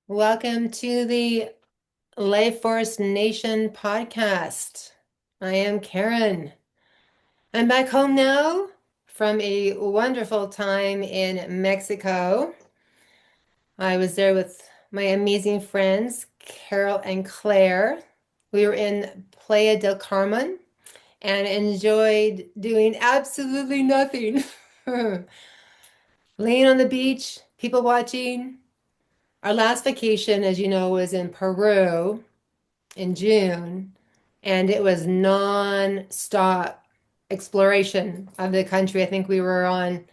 Welcome to the Life Force Nation podcast. I am Karen. I'm back home now from a wonderful time in Mexico. I was there with my amazing friends, Carol and Claire. We were in Playa del Carmen and enjoyed doing absolutely nothing. Laying on the beach, people watching. Our last vacation, as you know, was in Peru in June, and it was non-stop exploration of the country. I think we were on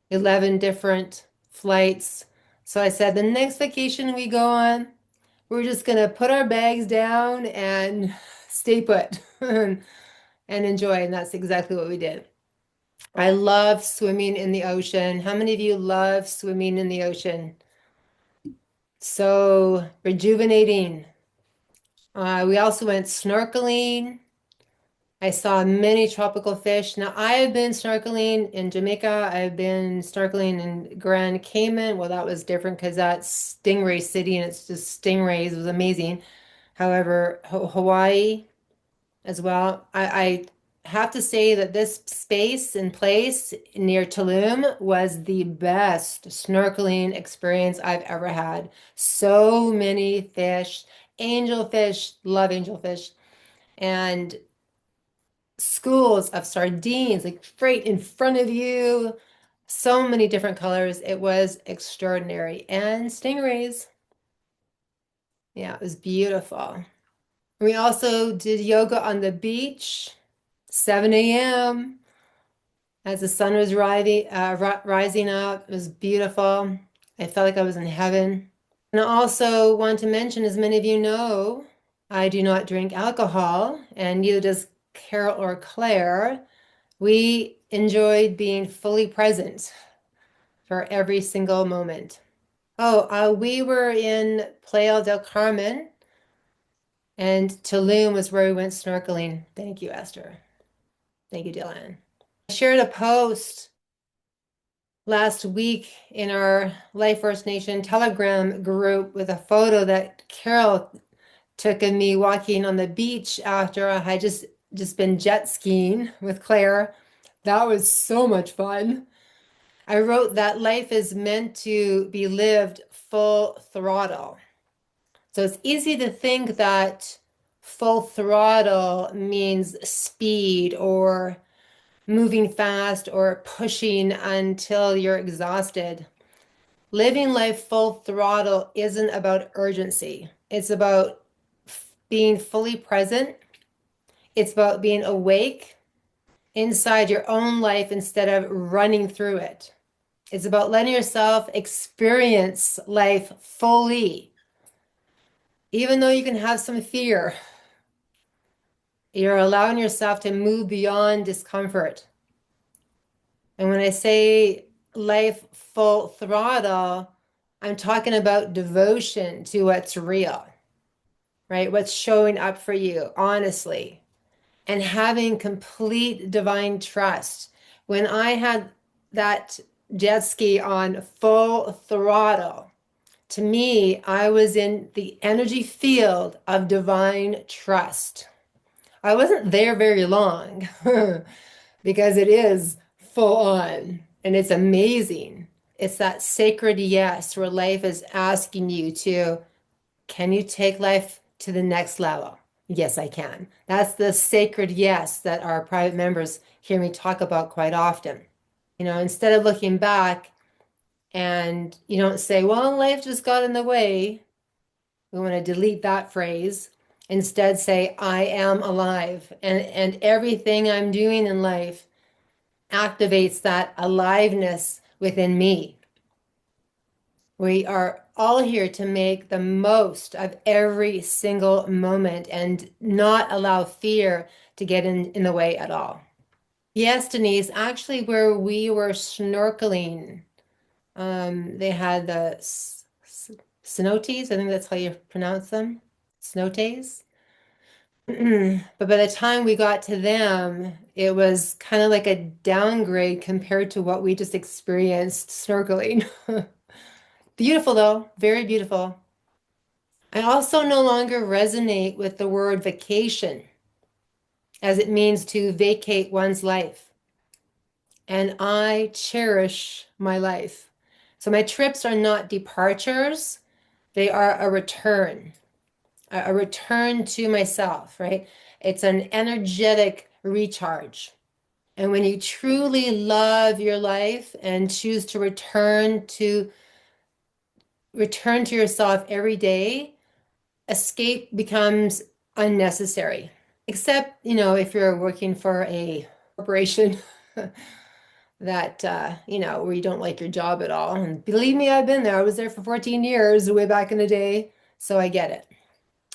11 different flights. So I said, the next vacation we go on, we're just gonna put our bags down and stay put and enjoy. And that's exactly what we did. I love swimming in the ocean. How many of you love swimming in the ocean? So rejuvenating. We also went snorkeling. I saw many tropical fish. Now, I have been snorkeling in Jamaica. I've been snorkeling in Grand Cayman. Well, that was different because that's Stingray City and it's just stingrays. It was amazing. However, Hawaii as well. I have to say that this space and place near Tulum was the best snorkeling experience I've ever had. So many fish, angelfish, love angelfish. And schools of sardines, like right in front of you. So many different colors. It was extraordinary. And stingrays. Yeah, it was beautiful. We also did yoga on the beach, 7 a.m. as the sun was rising up. It was beautiful. I felt like I was in heaven. And I also want to mention, as many of you know, I do not drink alcohol, and neither does Carol or Claire. We enjoyed being fully present for every single moment. Oh, we were in Playa del Carmen, and Tulum was where we went snorkeling. Thank you, Esther. Thank you, Dylan. I shared a post last week in our Life First Nation Telegram group with a photo that Carol took of me walking on the beach after I had just been jet skiing with Claire. That was so much fun. I wrote that life is meant to be lived full throttle. So it's easy to think that full throttle means speed or moving fast or pushing until you're exhausted. Living life full throttle isn't about urgency. It's about being fully present. It's about being awake inside your own life instead of running through it. It's about letting yourself experience life fully. Even though you can have some fear, you're allowing yourself to move beyond discomfort. And when I say life full throttle, I'm talking about devotion to what's real, right? What's showing up for you, honestly, and having complete divine trust. When I had that jet ski on full throttle, to me, I was in the energy field of divine trust. I wasn't there very long because it is full on and it's amazing. It's that sacred yes where life is asking you to, can you take life to the next level? Yes, I can. That's the sacred yes that our private members hear me talk about quite often. Instead of looking back and you don't say, well, life just got in the way. We want to delete that phrase. Instead, say, I am alive. And everything I'm doing in life activates that aliveness within me. We are all here to make the most of every single moment and not allow fear to get in the way at all. Yes, Denise, actually, where we were snorkeling, they had the cenotes, I think that's how you pronounce them, cenotes. But by the time we got to them, it was kind of like a downgrade compared to what we just experienced snorkeling. Beautiful though, very beautiful. I also no longer resonate with the word vacation as it means to vacate one's life. And I cherish my life. So my trips are not departures, they are a return, a return to myself, right? It's an energetic recharge. And when you truly love your life and choose to return to yourself every day, escape becomes unnecessary. Except, if you're working for a corporation that where you don't like your job at all. And believe me, I've been there. I was there for 14 years way back in the day, so I get it.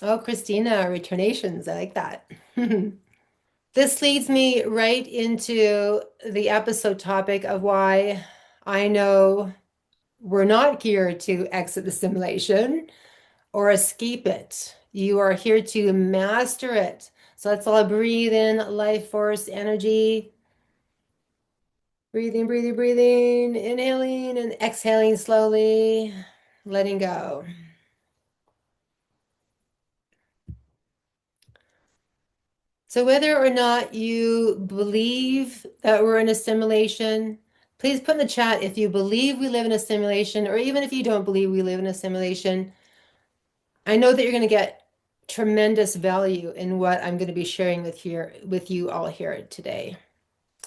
Oh, Christina, returnations. I like that. This leads me right into the episode topic of why I know we're not here to exit the simulation or escape it. You are here to master it. So let's all breathe in life force energy. Breathing, breathing, breathing, inhaling and exhaling slowly, letting go. So whether or not you believe that we're in a simulation, please put in the chat if you believe we live in a simulation, or even if you don't believe we live in a simulation. I know that you're going to get tremendous value in what I'm going to be sharing with you all here today.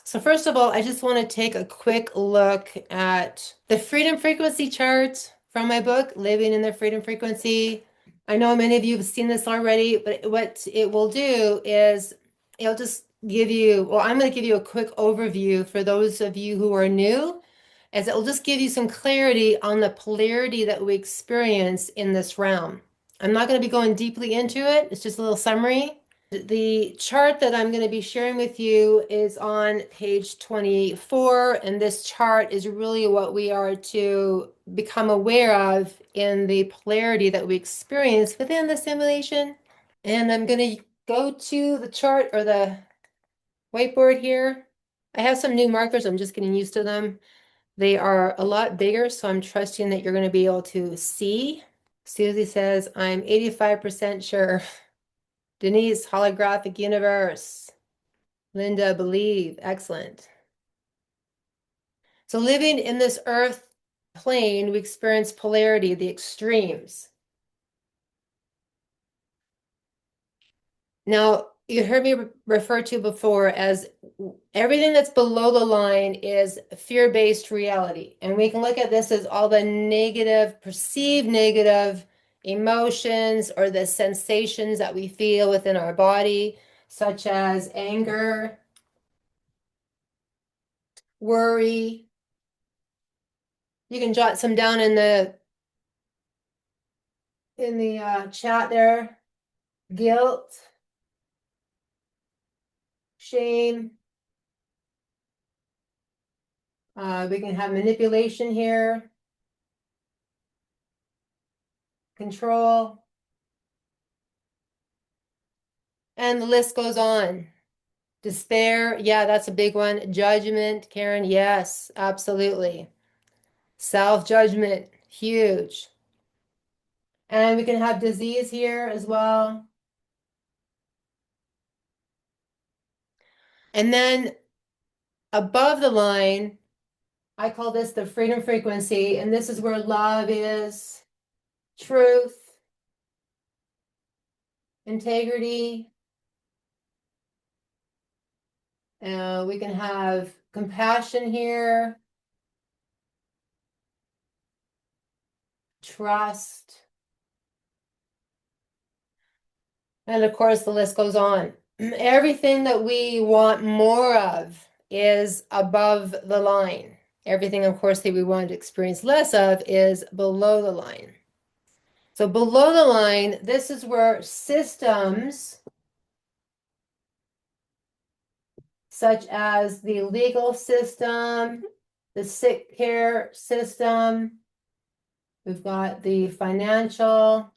So first of all, I just want to take a quick look at the freedom frequency chart from my book, Living in the Freedom Frequency. I know many of you have seen this already, but what it will do is it'll just give you, well, I'm going to give you a quick overview for those of you who are new, as it will just give you some clarity on the polarity that we experience in this realm. I'm not going to be going deeply into it. It's just a little summary. The chart that I'm going to be sharing with you is on page 24, and this chart is really what we are to become aware of in the polarity that we experience within the simulation. And I'm going to go to the chart or the whiteboard here. I have some new markers. I'm just getting used to them. They are a lot bigger, so I'm trusting that you're going to be able to see. Susie says, I'm 85% sure. Denise, holographic universe. Linda, believe. Excellent. So living in this earth plane, we experience polarity, the extremes. Now, you heard me refer to before as everything that's below the line is fear-based reality. And we can look at this as all the negative, perceived negative emotions or the sensations that we feel within our body, such as anger, worry. You can jot some down in the chat there. Guilt, shame. We can have manipulation here, control, and the list goes on. Despair, yeah, that's a big one. Judgment, Karen, yes, absolutely. Self-judgment, huge. And we can have disease here as well. And then above the line, I call this the freedom frequency, and this is where love is, truth, integrity. We can have compassion here, trust, and of course the list goes on. Everything that we want more of is above the line. Everything, of course, that we want to experience less of is below the line. So below the line, this is where systems such as the legal system, the sick care system, we've got the financial,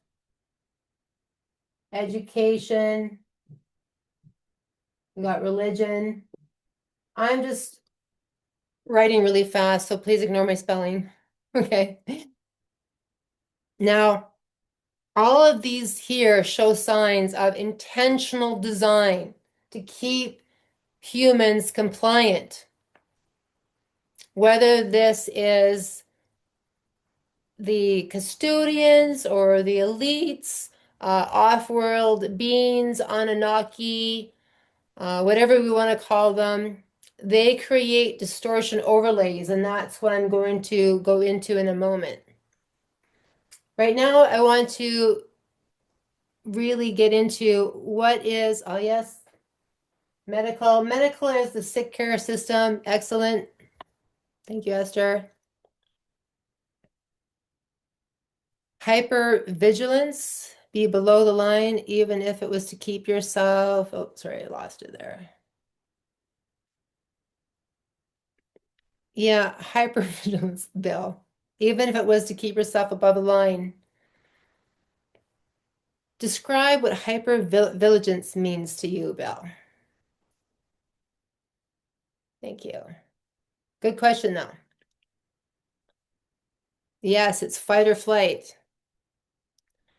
education, we've got religion. I'm just writing really fast, so please ignore my spelling. Okay. Now, All of these here show signs of intentional design to keep humans compliant. Whether this is the custodians or the elites, off-world beings, Anunnaki, whatever we want to call them, they create distortion overlays, and that's what I'm going to go into in a moment. Right now, I want to really get into what is, oh yes, medical. Medical is the sick care system. Excellent. Thank you, Esther. Hypervigilance, be below the line, even if it was to keep yourself. Oh, sorry, I lost it there. Yeah, hypervigilance, Bill. Even if it was to keep yourself above the line. Describe what hypervigilance means to you, Bill. Thank you. Good question, though. Yes, it's fight or flight.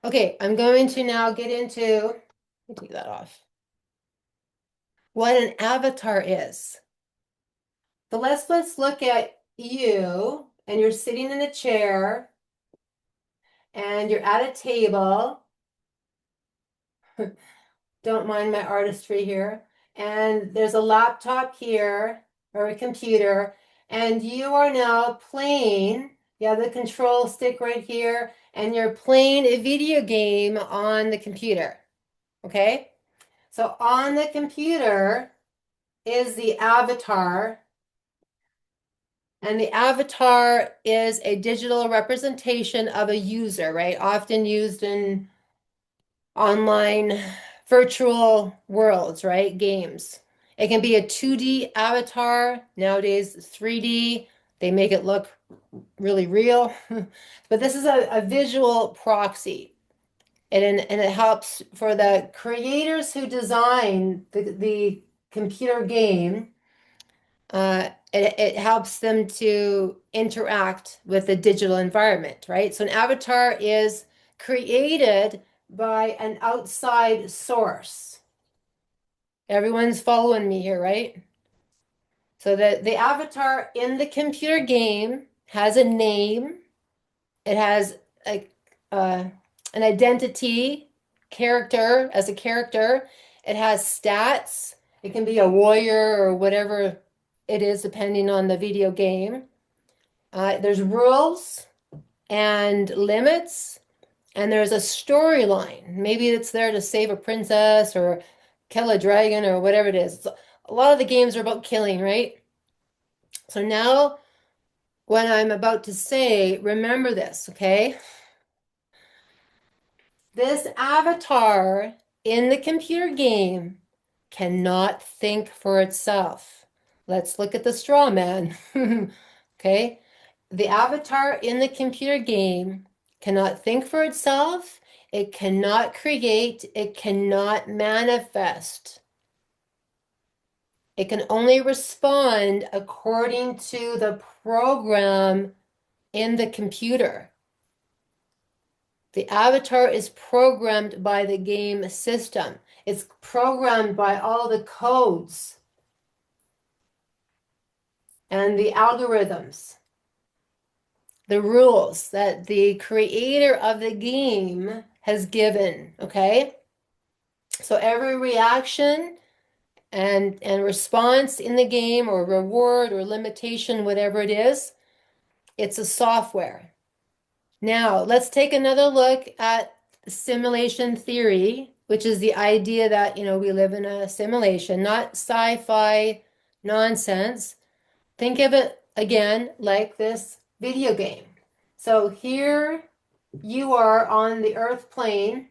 Okay, I'm going to now get into, let me take that off, what an avatar is. So let's look at you, and you're sitting in a chair, and you're at a table. Don't mind my artistry here. And there's a laptop here, or a computer, and you are now playing. You have the control stick right here, and you're playing a video game on the computer. Okay? So on the computer is the avatar, and the avatar is a digital representation of a user, right? Often used in online virtual worlds, right? Games. It can be a 2D avatar. Nowadays, 3D. They make it look really real. But this is a visual proxy. And it helps for the creators who design the computer game. It helps them to interact with the digital environment, right? So an avatar is created by an outside source. Everyone's following me here, right? So the avatar in the computer game has a name. It has a an identity, character as a character. It has stats. It can be a warrior or whatever it is, depending on the video game. There's rules and limits, and there's a storyline. Maybe it's there to save a princess or kill a dragon or whatever it is. A lot of the games are about killing, right? So now, what I'm about to say, remember this, okay? This avatar in the computer game cannot think for itself. Let's look at the straw man. Okay? The avatar in the computer game cannot think for itself. It cannot create. It cannot manifest. It can only respond according to the program in the computer. The avatar is programmed by the game system. It's programmed by all the codes and the algorithms, the rules that the creator of the game has given, okay? So every reaction and response in the game, or reward or limitation, whatever it is, it's a software. Now, let's take another look at simulation theory, which is the idea that, we live in a simulation, not sci-fi nonsense. Think of it again like this video game. So here you are on the earth plane,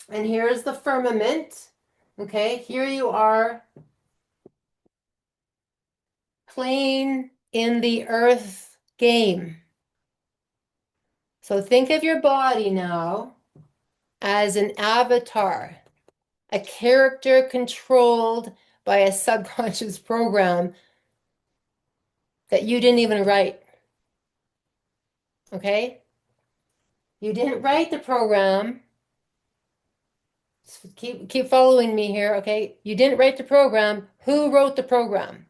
and here's the firmament. Okay, here you are playing in the earth game. So think of your body now as an avatar, a character controlled by a subconscious program that you didn't even write. Okay? You didn't write the program. Keep following me here, okay? You didn't write the program. Who wrote the program?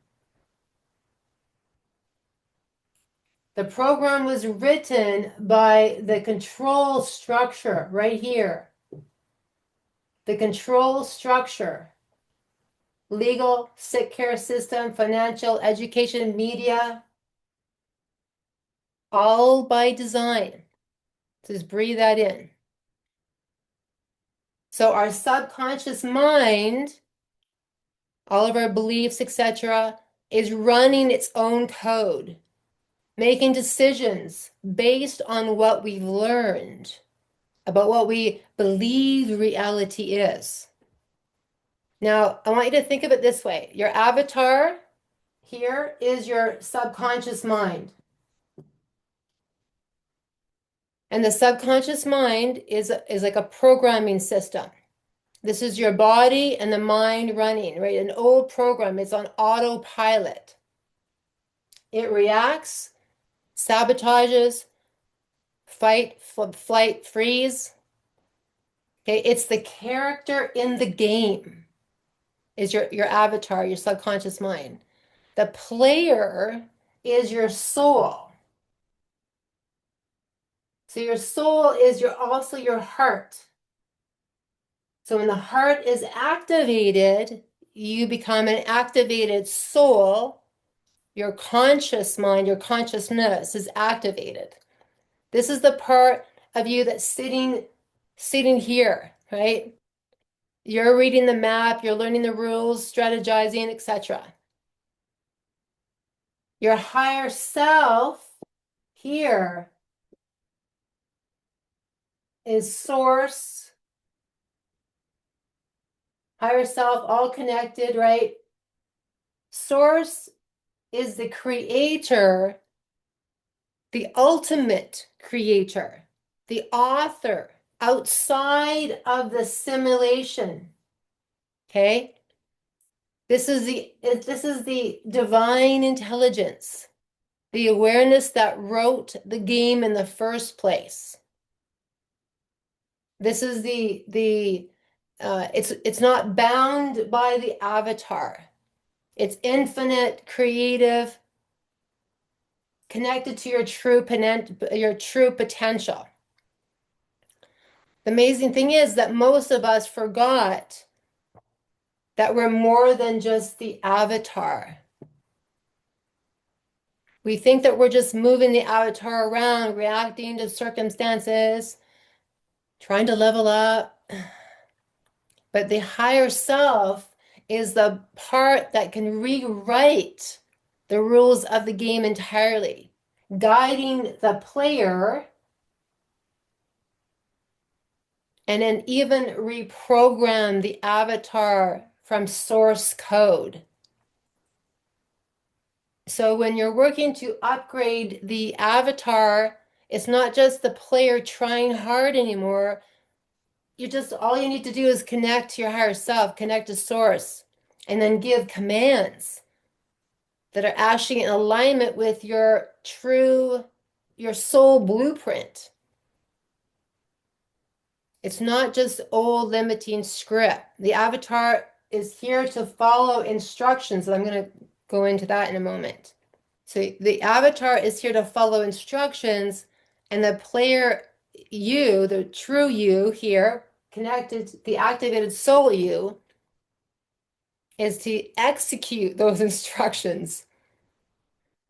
The program was written by the control structure right here. The control structure. Legal, sick care system, financial, education, media, all by design. Just breathe that in. So our subconscious mind, all of our beliefs, etc., is running its own code, making decisions based on what we've learned about what we believe reality is. Now, I want you to think of it this way. Your avatar here is your subconscious mind. And the subconscious mind is like a programming system. This is your body and the mind running, right? An old program, it's on autopilot. It reacts, sabotages, fight, flight, freeze. Okay, it's the character in the game, is your avatar, your subconscious mind. The player is your soul. So your soul is also your heart. So when the heart is activated, you become an activated soul. Your conscious mind, your consciousness is activated. This is the part of you that's sitting here, right? You're reading the map, you're learning the rules, strategizing, etc. Your higher self here is source, higher self, all connected, right? Source is the creator, the ultimate creator, the author outside of the simulation. Okay? This is the divine intelligence, the awareness that wrote the game in the first place. This is it's not bound by the avatar. It's infinite, creative, connected to your true potential. The amazing thing is that most of us forgot that we're more than just the avatar. We think that we're just moving the avatar around, reacting to circumstances, trying to level up. But the higher self is the part that can rewrite the rules of the game entirely, guiding the player and then even reprogram the avatar from source code. So when you're working to upgrade the avatar, it's not just the player trying hard anymore. All you need to do is connect to your higher self, connect to source, and then give commands that are actually in alignment with your soul blueprint. It's not just old limiting script. The avatar is here to follow instructions. I'm going to go into that in a moment. So the avatar is here to follow instructions, and the player, you, the true you here, connected, the activated soul you, is to execute those instructions.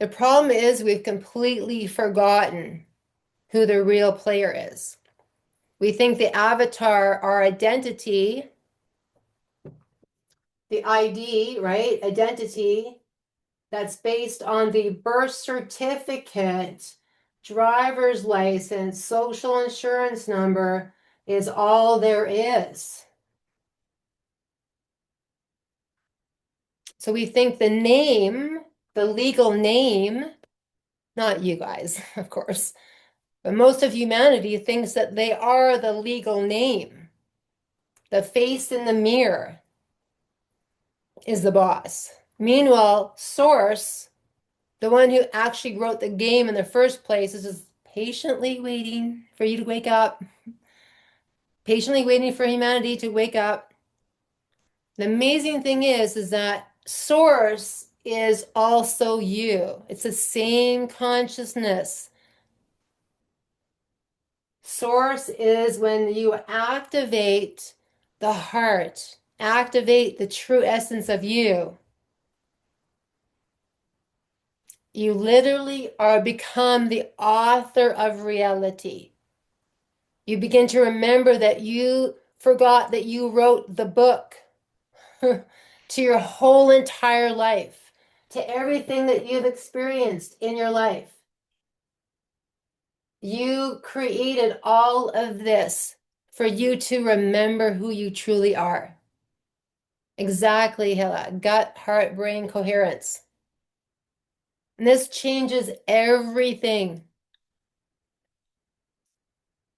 The problem is we've completely forgotten who the real player is. We think the avatar, our identity, the ID, right? Identity that's based on the birth certificate, driver's license, social insurance number is all there is. So we think the name, the legal name, not you guys, of course, but most of humanity thinks that they are the legal name. The face in the mirror is the boss. Meanwhile, Source, the one who actually wrote the game in the first place, is just patiently waiting for you to wake up, patiently waiting for humanity to wake up. The amazing thing is that source is also you. It's the same consciousness. Source is when you activate the heart, activate the true essence of you. You literally are become the author of reality. You begin to remember that you forgot that you wrote the book to your whole entire life, to everything that you've experienced in your life. You created all of this for you to remember who you truly are. Exactly, Hilla. Gut, heart, brain coherence. And this changes everything.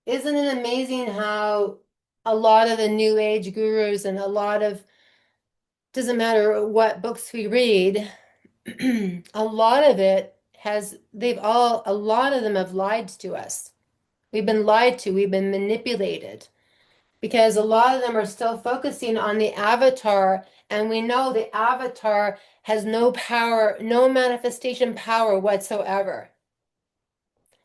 Isn't it amazing how a lot of the new age gurus and a lot of, doesn't matter what books we read, a lot of it has, a lot of them have lied to us. We've been lied to, we've been manipulated because a lot of them are still focusing on the avatar, and we know the avatar has no power, no manifestation power whatsoever.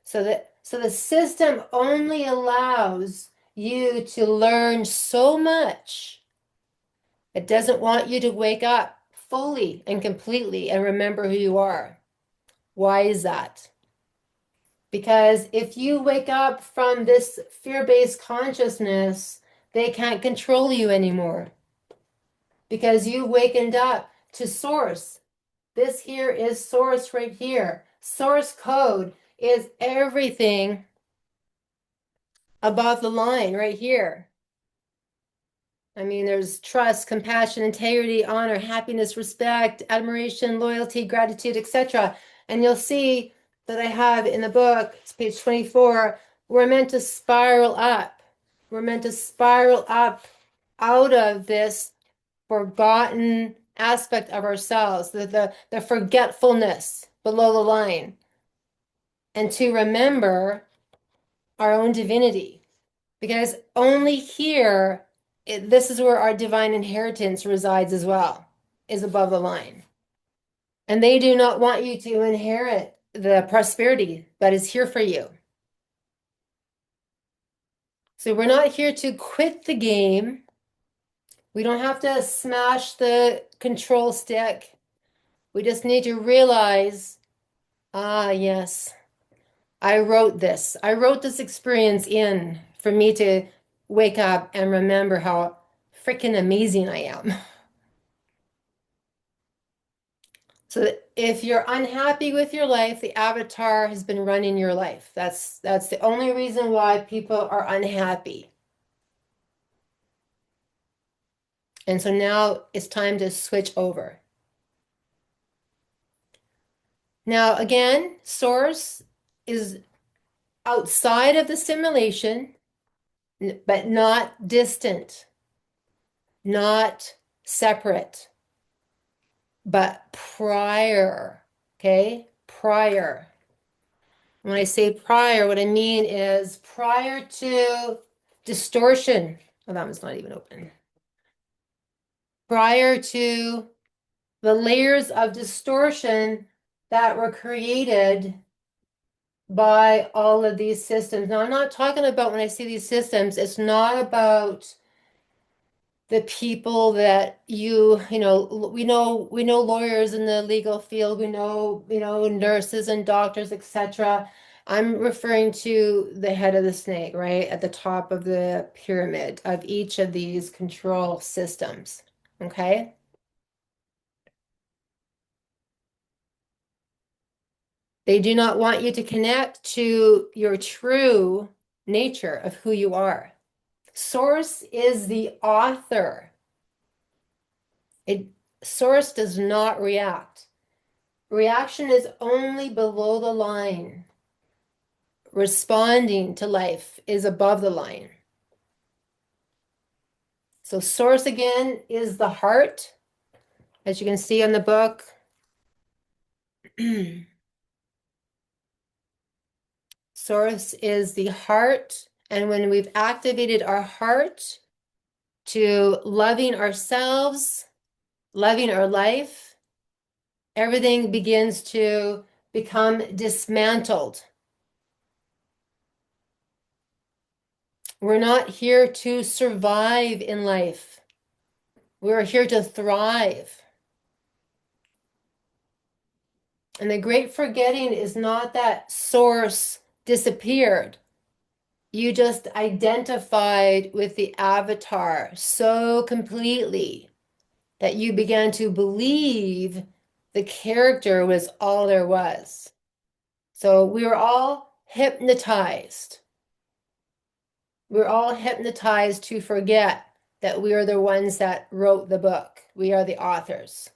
So the system only allows you to learn so much. It doesn't want you to wake up fully and completely and remember who you are. Why is that? Because if you wake up from this fear-based consciousness, they can't control you anymore. Because you wakened up to source. This here is source right here. Source code is everything above the line right here. I mean, there's trust, compassion, integrity, honor, happiness, respect, admiration, loyalty, gratitude, etc. And you'll see that I have in the book, it's page 24, we're meant to spiral up. We're meant to spiral up out of this forgotten aspect of ourselves, the forgetfulness below the line, and to remember our own divinity. Because only here, this is where our divine inheritance resides as well, is above the line. And they do not want you to inherit the prosperity that is here for you. So we're not here to quit the game. We don't have to smash the control stick. We just need to realize, ah, yes, I wrote this. I wrote this experience in for me to wake up and remember how freaking amazing I am. So if you're unhappy with your life, the avatar has been running your life. That's the only reason why people are unhappy. And so now it's time to switch over. Now again, source is outside of the simulation, but not distant, not separate, but prior. Okay? Prior. When I say prior, what I mean is prior to distortion. Oh, that one's not even open. Prior to the layers of distortion that were created by all of these systems. Now, I'm not talking about when I say these systems, it's not about the people that we know lawyers in the legal field, we know nurses and doctors, etc. I'm referring to the head of the snake, right at the top of the pyramid of each of these control systems. Okay. They do not want you to connect to your true nature of who you are. Source is the author. Source does not react. Reaction is only below the line. Responding to life is above the line. So source again is the heart, as you can see in the book. Source is the heart. And when we've activated our heart to loving ourselves, loving our life, everything begins to become dismantled. We're not here to survive in life. We're here to thrive. And the great forgetting is not that source disappeared. You just identified with the avatar so completely that you began to believe the character was all there was. So we were all hypnotized. We're all hypnotized to forget that we are the ones that wrote the book. We are the authors.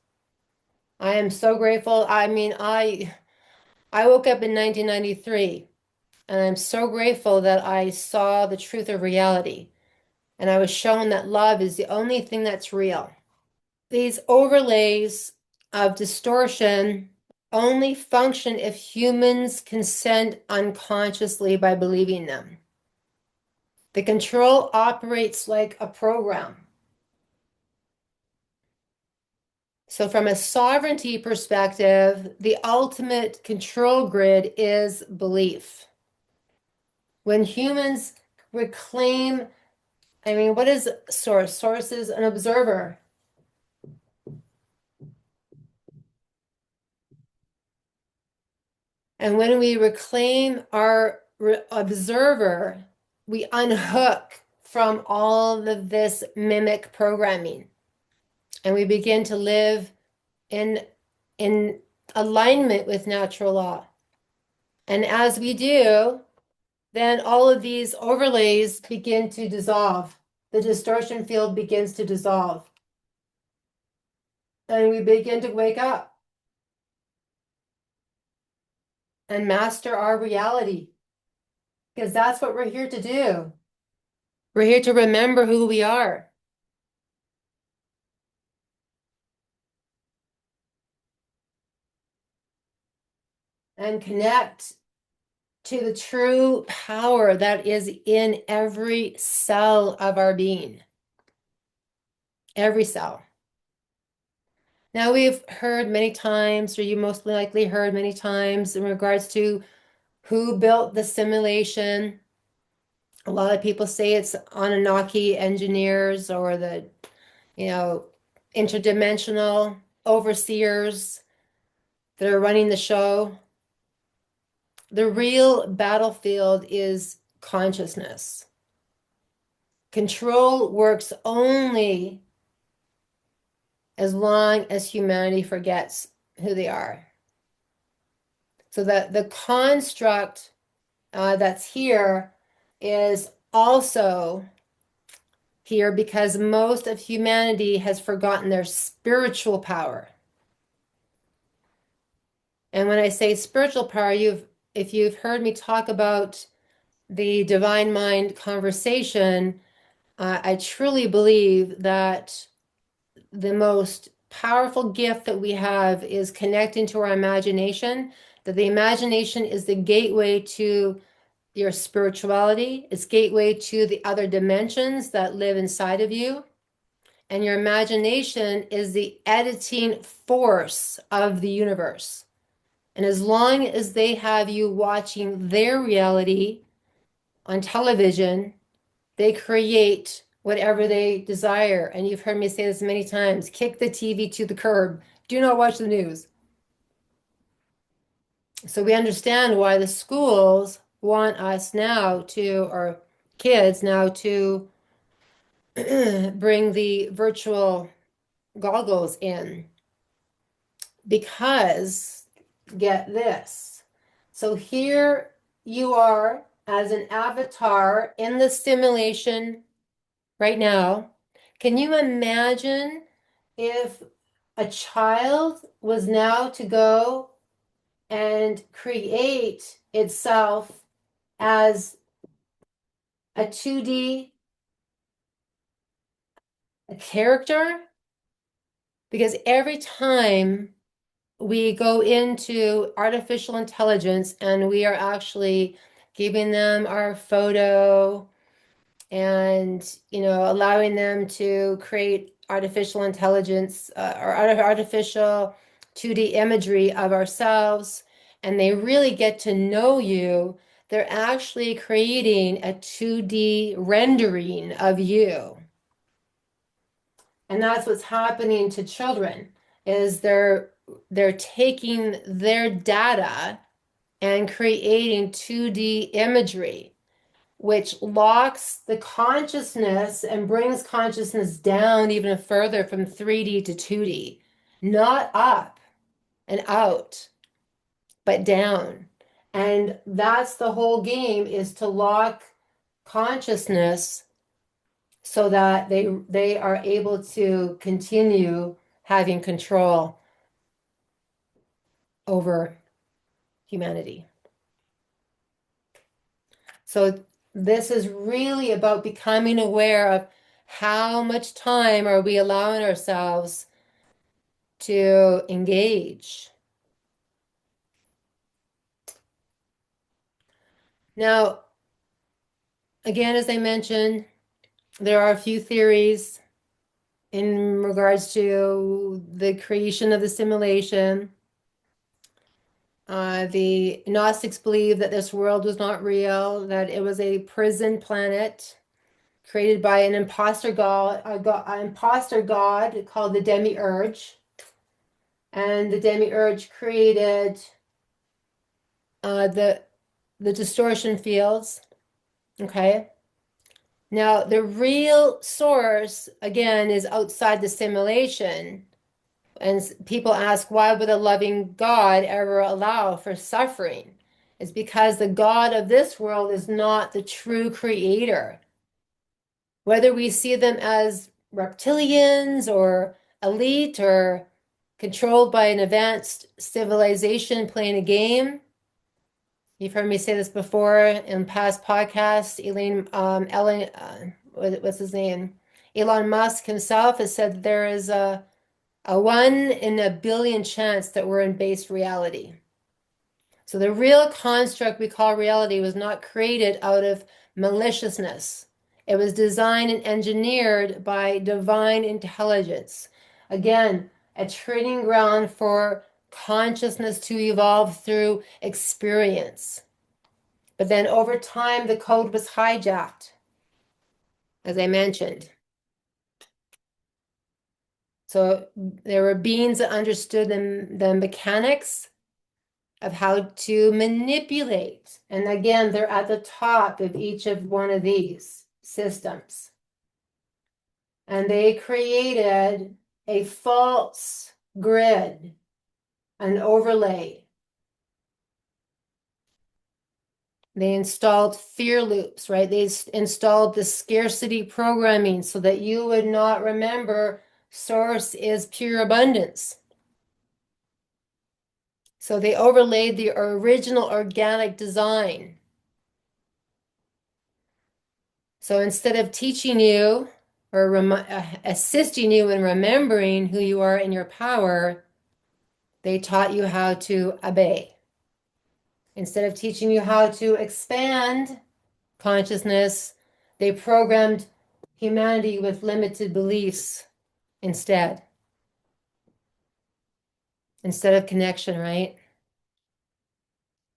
I am so grateful. I mean, I woke up in 1993 and I'm so grateful that I saw the truth of reality and I was shown that love is the only thing that's real. These overlays of distortion only function if humans consent unconsciously by believing them. The control operates like a program. So, from a sovereignty perspective, the ultimate control grid is belief. When humans reclaim, I mean, what is source? Source is an observer. And when we reclaim our observer, we unhook from all of this mimic programming and we begin to live in, in alignment with natural law. And as we do, then all of these overlays begin to dissolve. The distortion field begins to dissolve. And we begin to wake up and master our reality because that's what we're here to do. We're here to remember who we are. And connect to the true power that is in every cell of our being. Every cell. Now, we've heard many times, or you most likely heard many times, in regards to who built the simulation. A lot of people say it's Anunnaki engineers or the, you know, interdimensional overseers that are running the show. The real battlefield is consciousness. Control works only as long as humanity forgets who they are. So that the construct that's here is also here because most of humanity has forgotten their spiritual power. And when I say spiritual power, if you've heard me talk about the divine mind conversation, I truly believe that the most powerful gift that we have is connecting to our imagination, that the imagination is the gateway to your spirituality, it's gateway to the other dimensions that live inside of you. And your imagination is the editing force of the universe. And as long as they have you watching their reality on television, they create whatever they desire. And you've heard me say this many times, kick the TV to the curb. Do not watch the news. So we understand why the schools want us now to, or kids now to bring the virtual goggles in. Because, get this. So here you are as an avatar in the simulation right now. Can you imagine if a child was now to go and create itself as a 2D character? Because every time we go into artificial intelligence and we are actually giving them our photo and allowing them to create artificial intelligence or artificial 2D imagery of ourselves, and they really get to know you. They're actually creating a 2D rendering of you. And that's what's happening to children is they're taking their data and creating 2D imagery, which locks the consciousness and brings consciousness down even further from 3D to 2D, not up and out, but down. And that's the whole game, is to lock consciousness so that they are able to continue having control over humanity. So this is really about becoming aware of how much time are we allowing ourselves to engage. Now, again, as I mentioned, there are a few theories in regards to the creation of the simulation. The Gnostics believe that this world was not real, that it was a prison planet created by an imposter god, an imposter god called the Demiurge. And the Demiurge created uh, the the distortion fields. Okay. Now, the real source, again, is outside the simulation. And people ask, why would a loving God ever allow for suffering? It's because the God of this world is not the true creator. Whether we see them as reptilians or elite or controlled by an advanced civilization playing a game, you've heard me say this before in past podcasts. What's his name? Elon Musk himself has said there is a 1 in a billion chance that we're in base reality. So the real construct we call reality was not created out of maliciousness. It was designed and engineered by divine intelligence. Again, a training ground for consciousness to evolve through experience. But then over time, the code was hijacked, as I mentioned. So there were beings that understood the mechanics of how to manipulate. And again, they're at the top of each of one of these systems. And they created a false grid, an overlay. They installed fear loops, right? They installed the scarcity programming so that you would not remember source is pure abundance. So they overlaid the original organic design. So instead of teaching you or assisting you in remembering who you are in your power, they taught you how to obey. Instead of teaching you how to expand consciousness, they programmed humanity with limited beliefs instead of connection, right?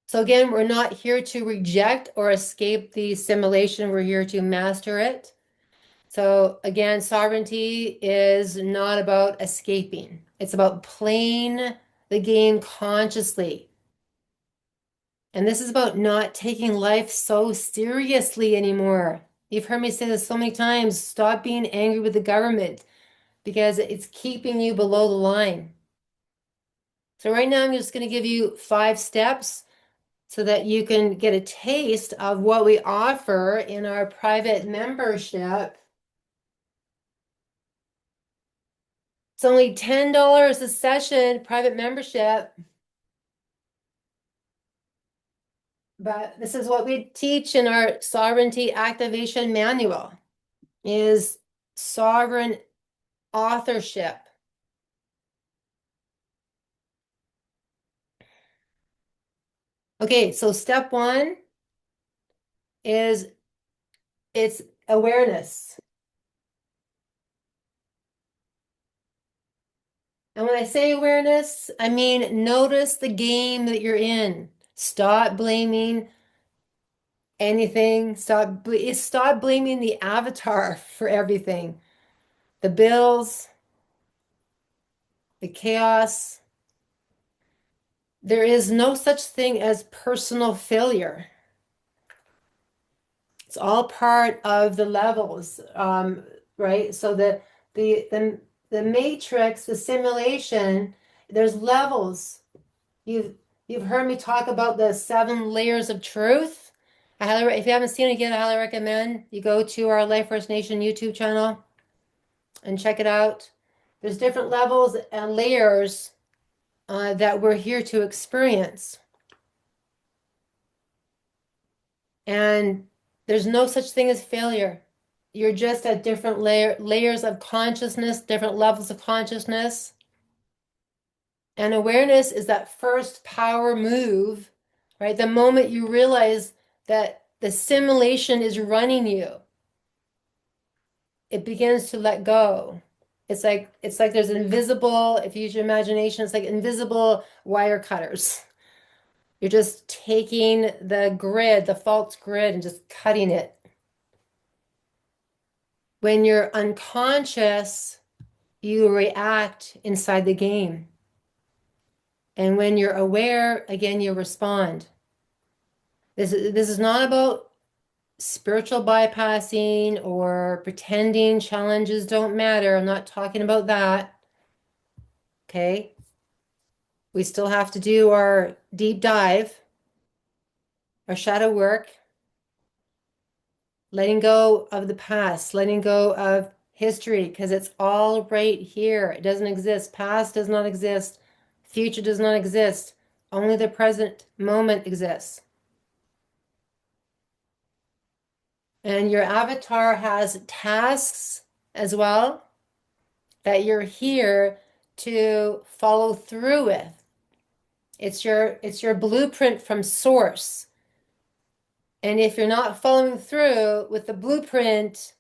So again, we're not here to reject or escape the simulation. We're here to master it. So again, sovereignty is not about escaping. It's about playing the game consciously. And this is about not taking life so seriously anymore. You've heard me say this so many times. Stop being angry with the government because it's keeping you below the line. So right now, I'm just going to give you 5 steps so that you can get a taste of what we offer in our private membership. It's only $10 a session, private membership. But this is what we teach in our sovereignty activation manual is sovereign authorship. Okay, so step 1 is it's awareness. And when I say awareness, I mean notice the game that you're in. Stop blaming anything. Stop blaming the avatar for everything. The bills, the chaos. There is no such thing as personal failure. It's all part of the levels, right? So the matrix, the simulation, there's levels. You've you've heard me talk about the 7 layers of truth. If you haven't seen it yet, I highly recommend you go to our Life First Nation YouTube channel and check it out. There's different levels and layers that we're here to experience. And there's no such thing as failure. You're just at different layers of consciousness, different levels of consciousness. And awareness is that first power move, right? The moment you realize that the simulation is running you, it begins to let go. It's like there's invisible, if you use your imagination, it's like invisible wire cutters. You're just taking the grid, the false grid, and just cutting it. When you're unconscious, you react inside the game. And when you're aware, again, you respond. This is not about spiritual bypassing or pretending challenges don't matter. I'm not talking about that. Okay. We still have to do our deep dive, our shadow work, letting go of the past, letting go of history, because it's all right here. It doesn't exist. Past does not exist. Future does not exist. Only the present moment exists. And your avatar has tasks as well that you're here to follow through with. It's your blueprint from source. And if you're not following through with the blueprint,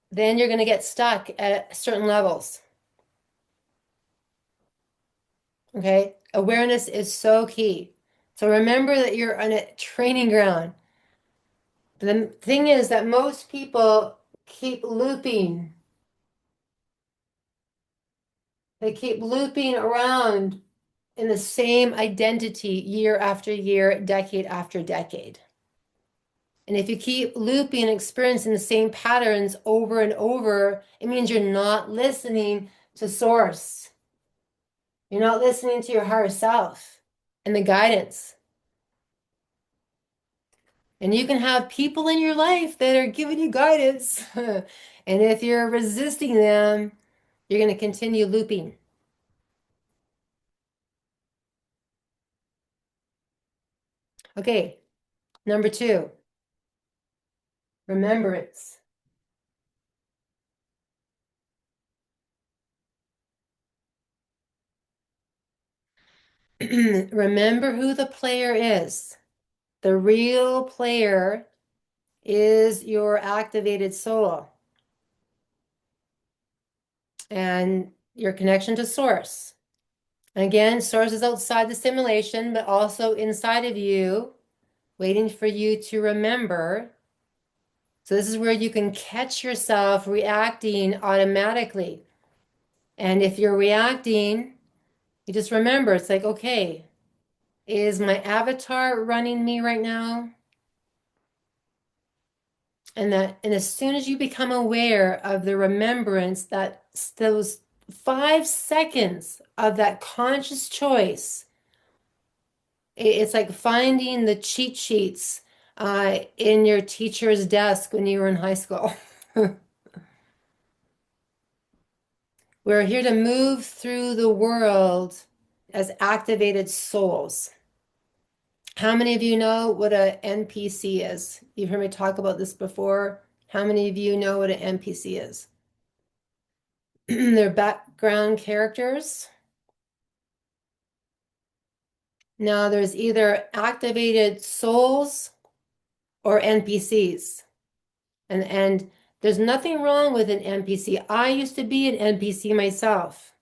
then you're going to get stuck at certain levels. Okay? Awareness is so key. So remember that you're on a training ground. The thing is that most people keep looping. They keep looping around in the same identity year after year, decade after decade. And if you keep looping and experiencing the same patterns over and over, it means you're not listening to source. You're not listening to your higher self and the guidance. And you can have people in your life that are giving you guidance. And if you're resisting them, you're going to continue looping. Okay, number 2, remembrance. Remember who the player is. The real player is your activated soul and your connection to source. Again, source is outside the simulation, but also inside of you, waiting for you to remember. So this is where you can catch yourself reacting automatically. And if you're reacting, you just remember, it's like, okay, is my avatar running me right now? And as soon as you become aware of the remembrance, that those 5 seconds of that conscious choice, it's like finding the cheat sheets in your teacher's desk when you were in high school. We're here to move through the world as activated souls. How many of you know what a NPC is? You've heard me talk about this before. How many of you know what an NPC is? They're background characters. Now, there's either activated souls or NPCs. And there's nothing wrong with an NPC. I used to be an NPC myself.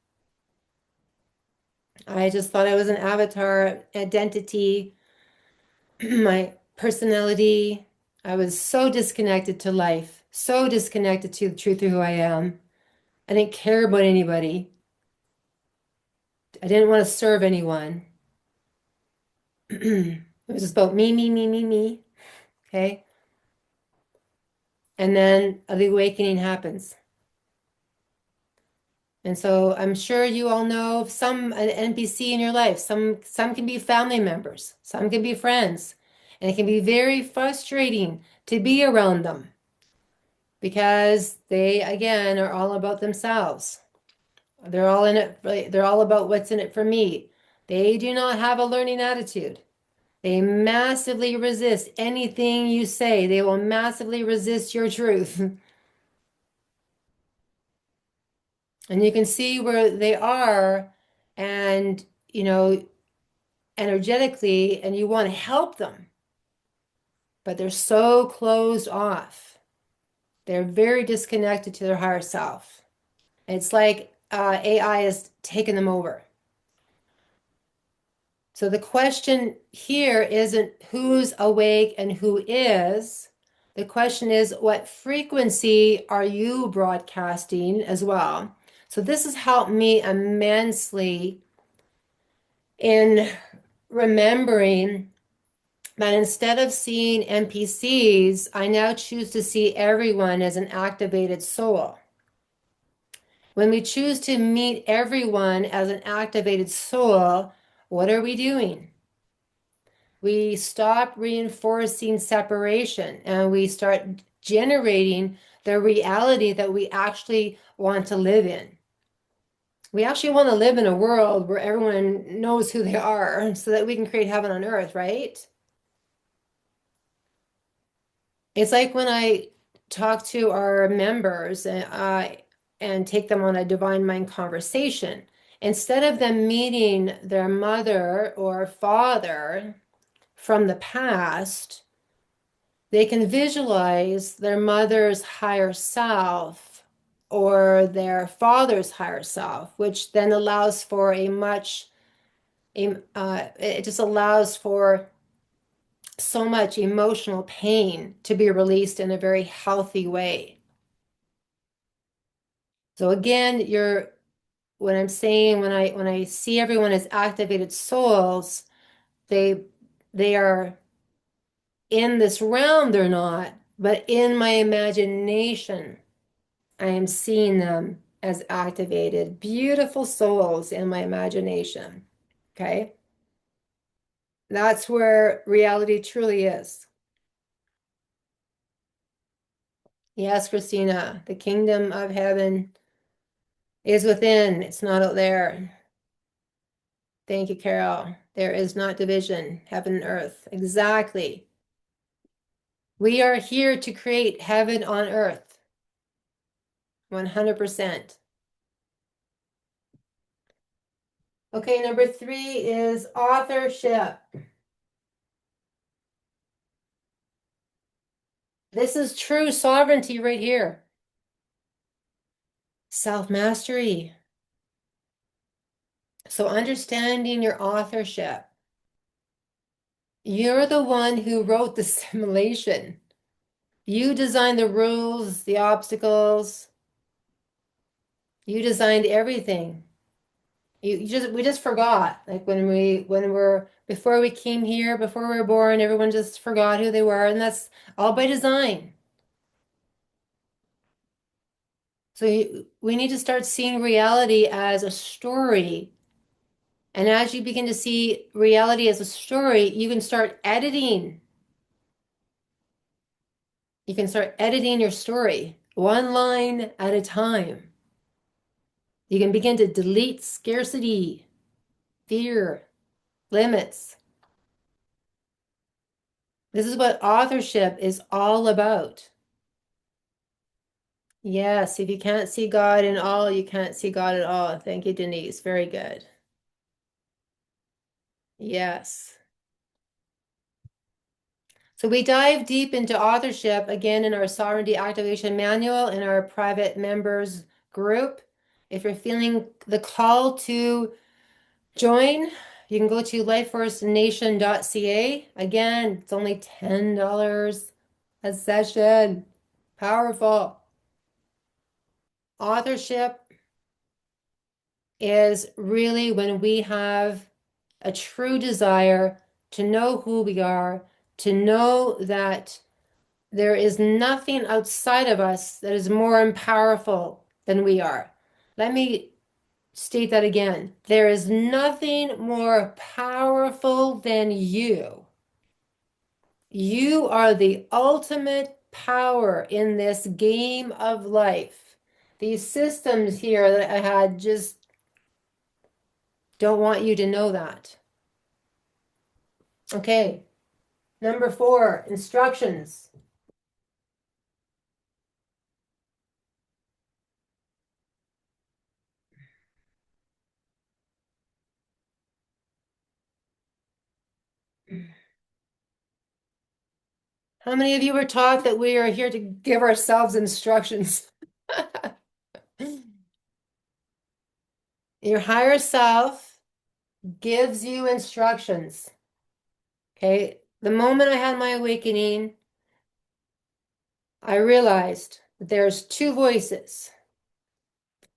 I just thought I was an avatar identity, my personality. I was so disconnected to life, so disconnected to the truth of who I am. I didn't care about anybody. I didn't want to serve anyone. It was just about me, me, me, me, me. Okay. And then the awakening happens. And so I'm sure you all know some an NPC in your life. Some can be family members, some can be friends. And it can be very frustrating to be around them because they again are all about themselves. They're all in it, they're all about what's in it for me. They do not have a learning attitude. They massively resist anything you say. They will massively resist your truth. And you can see where they are and, you know, energetically, and you want to help them, but they're so closed off. They're very disconnected to their higher self. It's like AI has taken them over. So the question here isn't who's awake and who is. The question is, what frequency are you broadcasting as well? So this has helped me immensely in remembering that instead of seeing NPCs, I now choose to see everyone as an activated soul. When we choose to meet everyone as an activated soul, what are we doing? We stop reinforcing separation and we start generating the reality that we actually want to live in. We actually want to live in a world where everyone knows who they are so that we can create heaven on earth, right? It's like when I talk to our members and take them on a divine mind conversation, instead of them meeting their mother or father from the past, they can visualize their mother's higher self or their father's higher self, which then allows for it just allows for so much emotional pain to be released in a very healthy way. So again, when I'm saying when I see everyone as activated souls, they they are in this realm, they're not, but in my imagination, I am seeing them as activated, beautiful souls in my imagination. Okay? That's where reality truly is. Yes, Christina, the kingdom of heaven is within, it's not out there. Thank you, Carol. There is not division, heaven and earth. Exactly. We are here to create heaven on earth. 100%. Okay, number 3 is authorship. This is true sovereignty right here. Self-mastery. So understanding your authorship. You're the one who wrote the simulation. You designed the rules, the obstacles. You designed everything. We just forgot. Like when we're before we came here, before we were born, everyone just forgot who they were, and that's all by design. So we need to start seeing reality as a story. And as you begin to see reality as a story, you can start editing. You can start editing your story one line at a time. You can begin to delete scarcity, fear, limits. This is what authorship is all about. Yes, if you can't see God in all, you can't see God at all. Thank you, Denise. Very good. Yes. So we dive deep into authorship again in our Sovereignty Activation Manual in our private members group. If you're feeling the call to join, you can go to lifeforcenation.ca. Again, it's only $10 a session. Powerful. Authorship is really when we have a true desire to know who we are, to know that there is nothing outside of us that is more powerful than we are. Let me state that again. There is nothing more powerful than you. You are the ultimate power in this game of life. These systems here that I had just don't want you to know that. Okay, number 4, instructions. How many of you were taught that we are here to give ourselves instructions? Your higher self gives you instructions. Okay, the moment I had my awakening, I realized that there's two voices.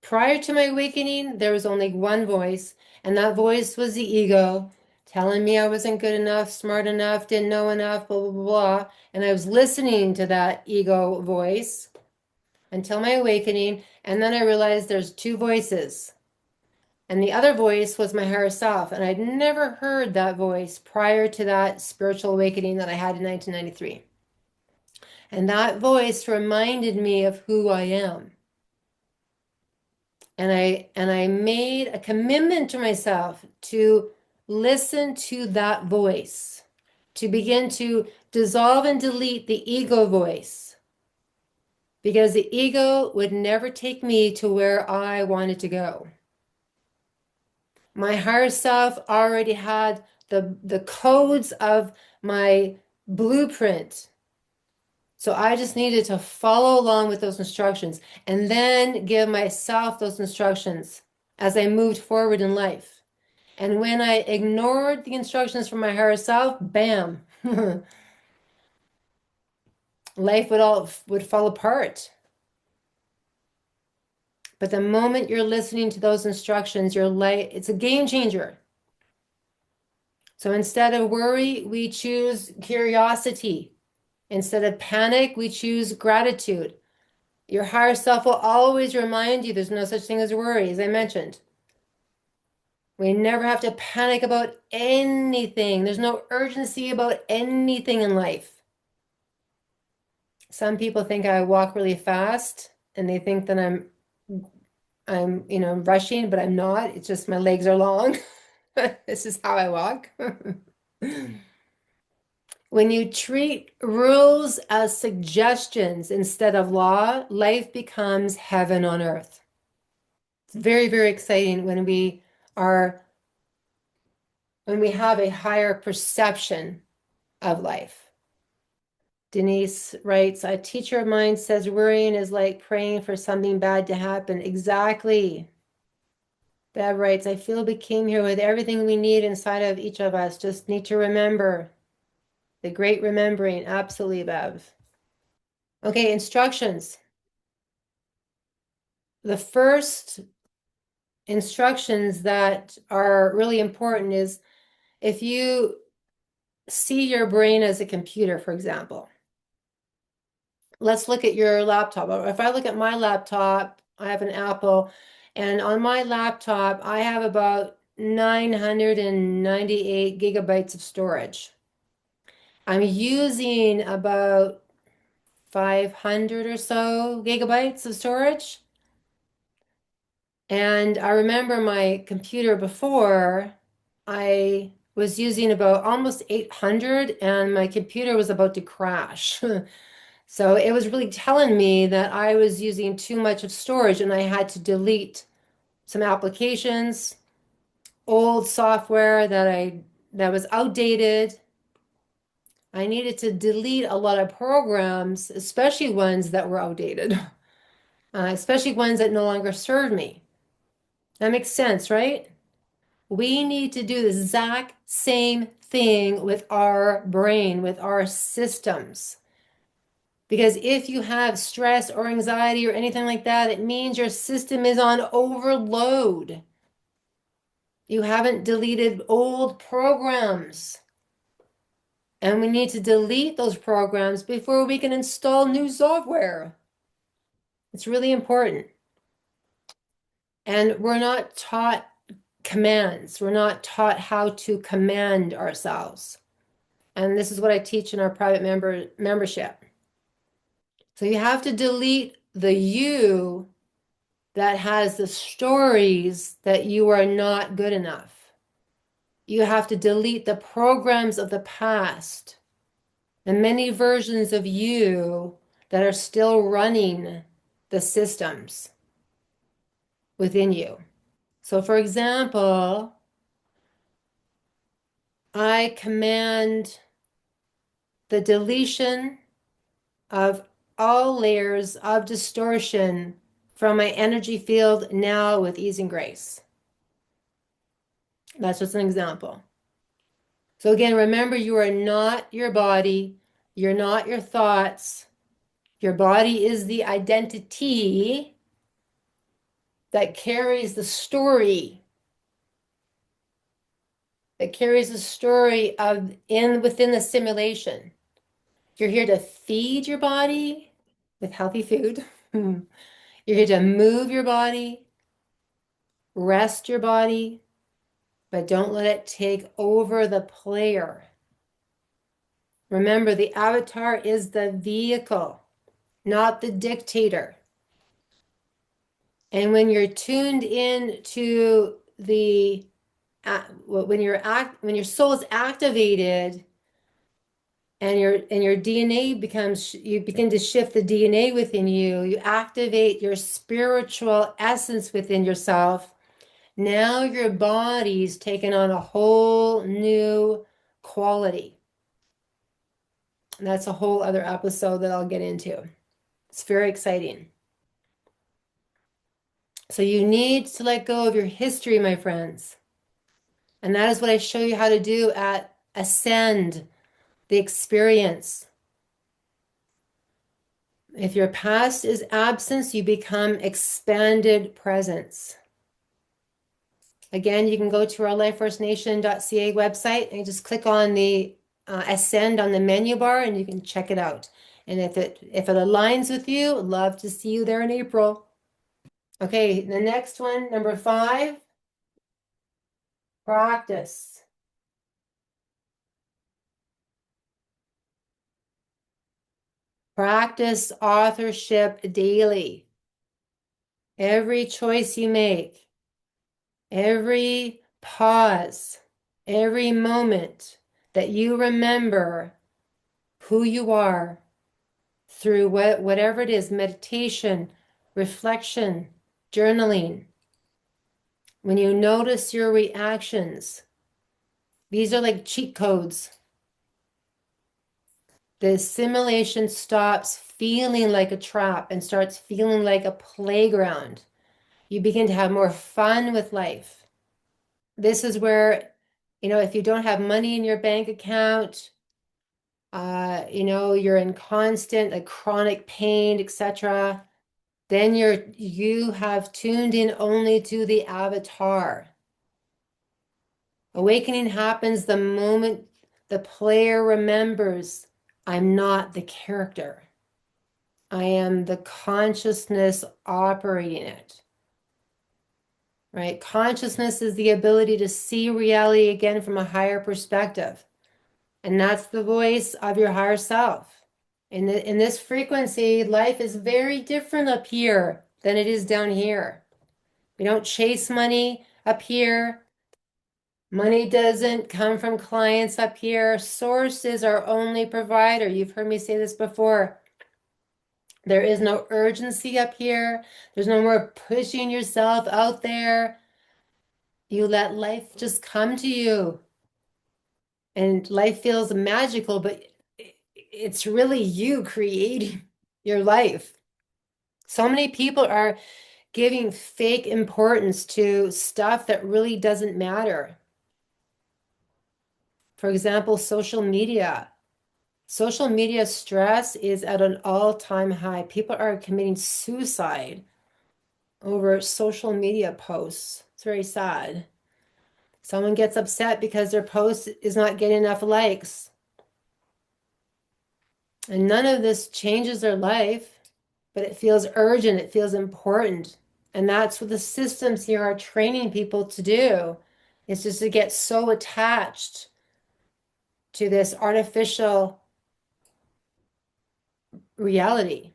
Prior to my awakening, there was only one voice, and that voice was the ego telling me I wasn't good enough, smart enough, didn't know enough, blah, blah, blah, blah. And I was listening to that ego voice until my awakening. And then I realized there's two voices. And the other voice was my higher self. And I'd never heard that voice prior to that spiritual awakening that I had in 1993. And that voice reminded me of who I am. And I made a commitment to myself to listen to that voice, to begin to dissolve and delete the ego voice, because the ego would never take me to where I wanted to go. My higher self already had the codes of my blueprint. So I just needed to follow along with those instructions and then give myself those instructions as I moved forward in life. And when I ignored the instructions from my higher self, bam, life would fall apart. But the moment you're listening to those instructions, your life, it's a game changer. So instead of worry, we choose curiosity. Instead of panic, we choose gratitude. Your higher self will always remind you there's no such thing as worry, as I mentioned. We never have to panic about anything. There's no urgency about anything in life. Some people think I walk really fast and they think that I'm rushing, but I'm not. It's just my legs are long. This is how I walk. When you treat rules as suggestions instead of law, life becomes heaven on earth. It's very, very exciting are when we have a higher perception of life. Denise writes, a teacher of mine says worrying is like praying for something bad to happen. Exactly. Bev writes, I feel we came here with everything we need inside of each of us. Just need to remember. The great remembering. Absolutely, Bev. Okay, instructions. The first instructions that are really important is if you see your brain as a computer, for example. Let's look at your laptop. If I look at my laptop, I have an Apple, and on my laptop, I have about 998 gigabytes of storage. I'm using about 500 or so gigabytes of storage. And I remember my computer before, I was using about almost 800, and my computer was about to crash. So it was really telling me that I was using too much of storage and I had to delete some applications, old software that was outdated, I needed to delete a lot of programs, especially ones that were outdated, especially ones that no longer serve me. That makes sense, right? We need to do the exact same thing with our brain, with our systems. Because if you have stress or anxiety or anything like that, it means your system is on overload. You haven't deleted old programs. And we need to delete those programs before we can install new software. It's really important. And we're not taught commands. We're not taught how to command ourselves. And this is what I teach in our private membership. So you have to delete the you that has the stories that you are not good enough. You have to delete the programs of the past, the many versions of you that are still running the systems within you. So, for example, I command the deletion of all layers of distortion from my energy field now with ease and grace. That's just an example. So again, remember, you are not your body. You're not your thoughts. Your body is the identity that carries the story, that carries the story of within the simulation. You're here to feed your body with healthy food. You're here to move your body, rest your body, but don't let it take over the player. Remember, the avatar is the vehicle, not the dictator. And when you're tuned in to the when your soul is activated and your DNA becomes, you begin to shift the DNA within you, you activate your spiritual essence within yourself. Now your body's taken on a whole new quality. And that's a whole other episode that I'll get into. It's very exciting. So you need to let go of your history, my friends. And that is what I show you how to do at Ascend, the experience. If your past is absence, you become expanded presence. Again, you can go to our lifeforcenation.ca website and just click on the Ascend on the menu bar and you can check it out. And if it aligns with you, love to see you there in April. Okay, the next one, number 5, practice. Practice authorship daily. Every choice you make, every pause, every moment that you remember who you are through whatever it is, meditation, reflection, journaling. When you notice your reactions, these are like cheat codes. The simulation stops feeling like a trap and starts feeling like a playground. You begin to have more fun with life. This is where, if you don't have money in your bank account, you're in constant, like chronic pain, etc., then you have tuned in only to the avatar. Awakening happens the moment the player remembers, I'm not the character. I am the consciousness operating it. Right? Consciousness is the ability to see reality again from a higher perspective. And that's the voice of your higher self. In this frequency, life is very different up here than it is down here. We don't chase money up here. Money doesn't come from clients up here. Source is our only provider. You've heard me say this before. There is no urgency up here. There's no more pushing yourself out there. You let life just come to you. And life feels magical, but it's really you creating your life. So many people are giving fake importance to stuff that really doesn't matter. For example, social media. Social media stress is at an all-time high. People are committing suicide over social media posts. It's very sad. Someone gets upset because their post is not getting enough likes. And none of this changes their life, but it feels urgent, it feels important. And that's what the systems here are training people to do. It's just to get so attached to this artificial reality.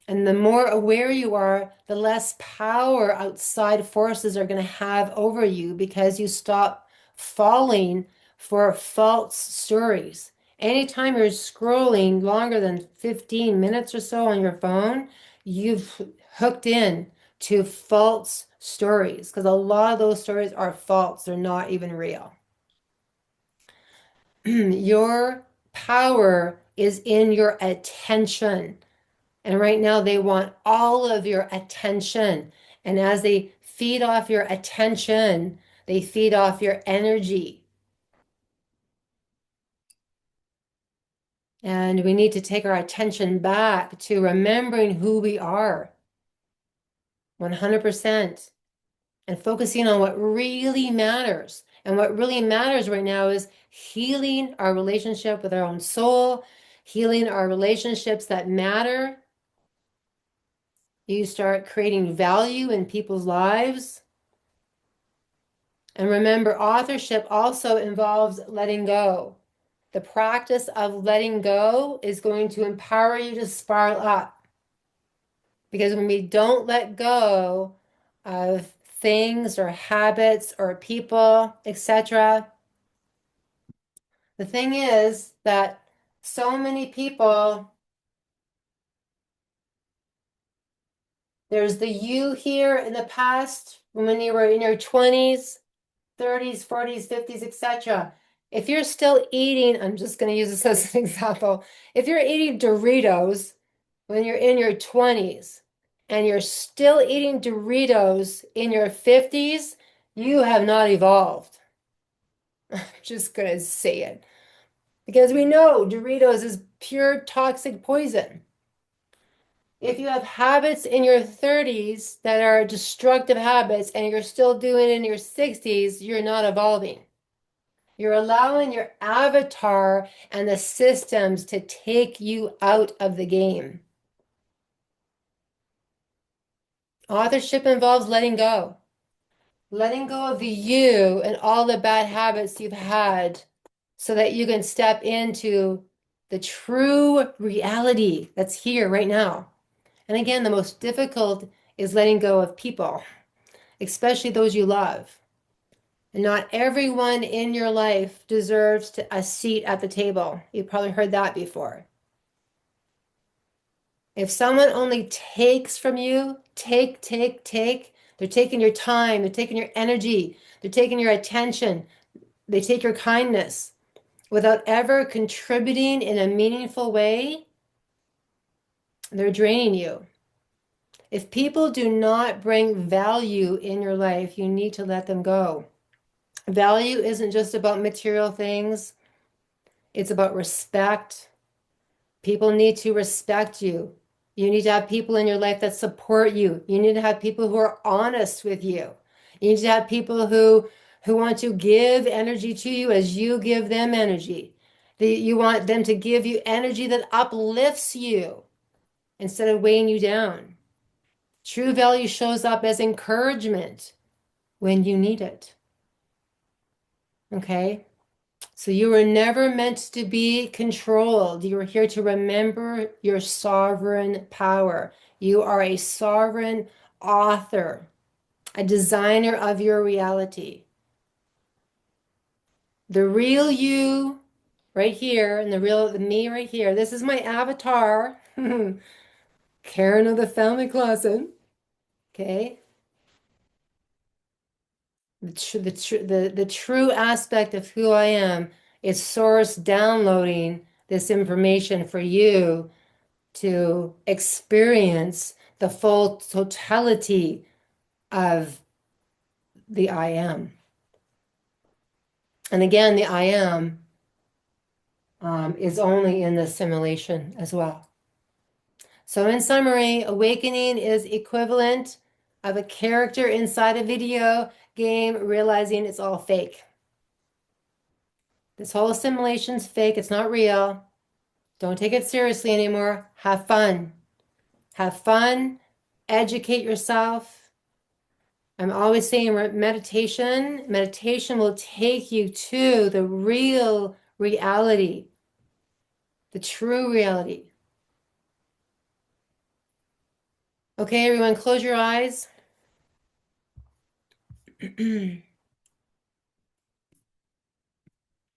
And the more aware you are, the less power outside forces are going to have over you because you stop falling for false stories. Anytime you're scrolling longer than 15 minutes or so on your phone, you've hooked in to false stories because a lot of those stories are false. They're not even real. Your power is in your attention. And right now, they want all of your attention. And as they feed off your attention, they feed off your energy. And we need to take our attention back to remembering who we are 100% and focusing on what really matters. And what really matters right now is healing our relationship with our own soul, healing our relationships that matter. You start creating value in people's lives. And remember, authorship also involves letting go. The practice of letting go is going to empower you to spiral up. Because when we don't let go of things or habits or people, etc., the thing is that so many people, there's the you here in the past when you were in your 20s, 30s, 40s, 50s, etc. If you're still eating, I'm just going to use this as an example. If you're eating Doritos when you're in your 20s and you're still eating Doritos in your 50s, you have not evolved. I'm just going to say it because we know Doritos is pure toxic poison. If you have habits in your 30s that are destructive habits and you're still doing it in your 60s, you're not evolving. You're allowing your avatar and the systems to take you out of the game. Authorship involves letting go of the you and all the bad habits you've had so that you can step into the true reality that's here right now. And again, the most difficult is letting go of people, especially those you love. And not everyone in your life deserves a seat at the table. You've probably heard that before. If someone only takes from you, take, they're taking your time, they're taking your energy, they're taking your attention, they take your kindness without ever contributing in a meaningful way, they're draining you. If people do not bring value in your life, you need to let them go. Value isn't just about material things, it's about respect. People need to respect you. You need to have people in your life that support you. You need to have people who are honest with you. You need to have people who want to give energy to you as you give them energy. You want them to give you energy that uplifts you instead of weighing you down. True value shows up as encouragement when you need it. Okay? So you were never meant to be controlled. You were here to remember your sovereign power. You are a sovereign author, a designer of your reality. The real you right here and the me right here. This is my avatar. Karen of the family closet. Okay. The true aspect of who I am is source downloading this information for you to experience the full totality of the I am. And again, the I am is only in the simulation as well. So in summary, awakening is equivalent of a character inside a video game realizing it's all fake. This whole simulation's fake. It's not real. Don't take it seriously anymore. Have fun. Have fun. Educate yourself. I'm always saying meditation. Meditation will take you to the real reality, the true reality. Okay, everyone, close your eyes. And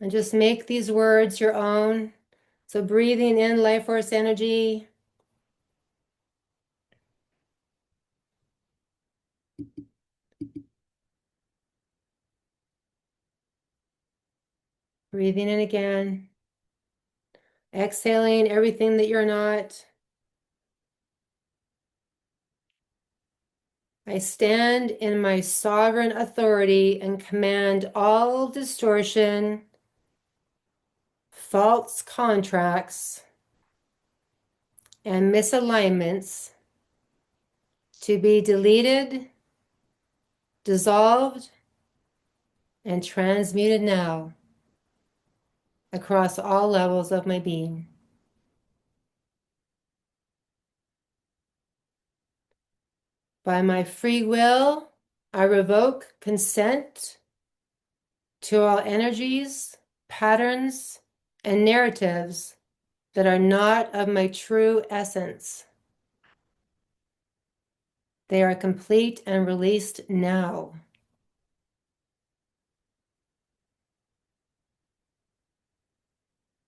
just make these words your own. So breathing in life force energy. Breathing in again. Exhaling everything that you're not. I stand in my sovereign authority and command all distortion, false contracts, and misalignments to be deleted, dissolved, and transmuted now across all levels of my being. By my free will, I revoke consent to all energies, patterns, and narratives that are not of my true essence. They are complete and released now.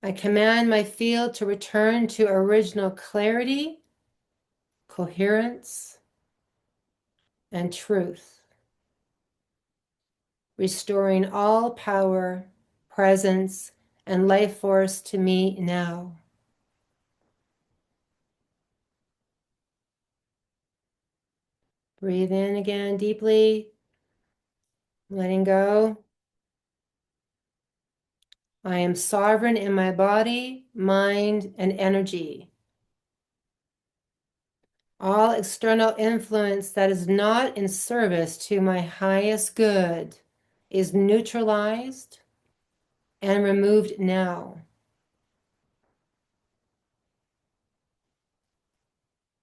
I command my field to return to original clarity, coherence, and truth, restoring all power, presence, and life force to me now. Breathe in again deeply, letting go. I am sovereign in my body, mind, and energy. All external influence that is not in service to my highest good is neutralized and removed now.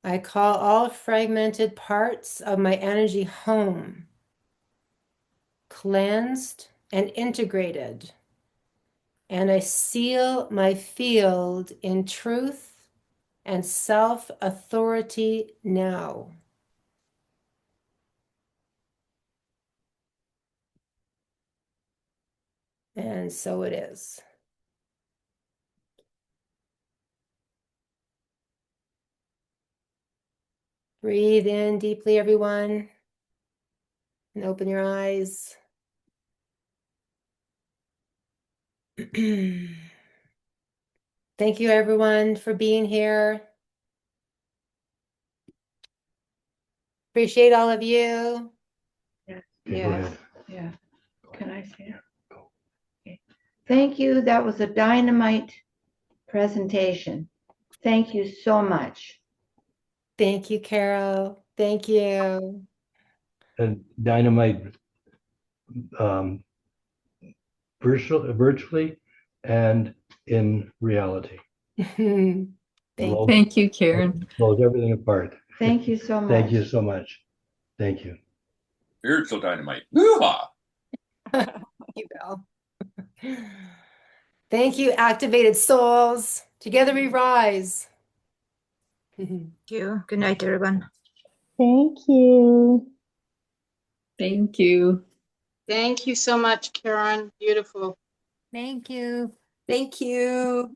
I call all fragmented parts of my energy home, cleansed and integrated, and I seal my field in truth and self-authority now. And so it is. Breathe in deeply, everyone, and open your eyes. Thank you, everyone, for being here. Appreciate all of you. Yes, Okay, go yes, ahead. yeah. Can I say it? Okay. Thank you. That was a dynamite presentation. Thank you so much. Thank you, Carol. Thank you. And Dynamite um, virtually and in reality. Thank Blows, Thank you, Karen. blows everything apart. Thank you so much. Thank you so much. Thank you. Spiritual dynamite. Hoo-ha! you, Bill. Thank you, activated souls. Together we rise. Thank you. Good night, everyone. Thank you. Thank you. Thank you so much, Karen. Beautiful. Thank you. Thank you.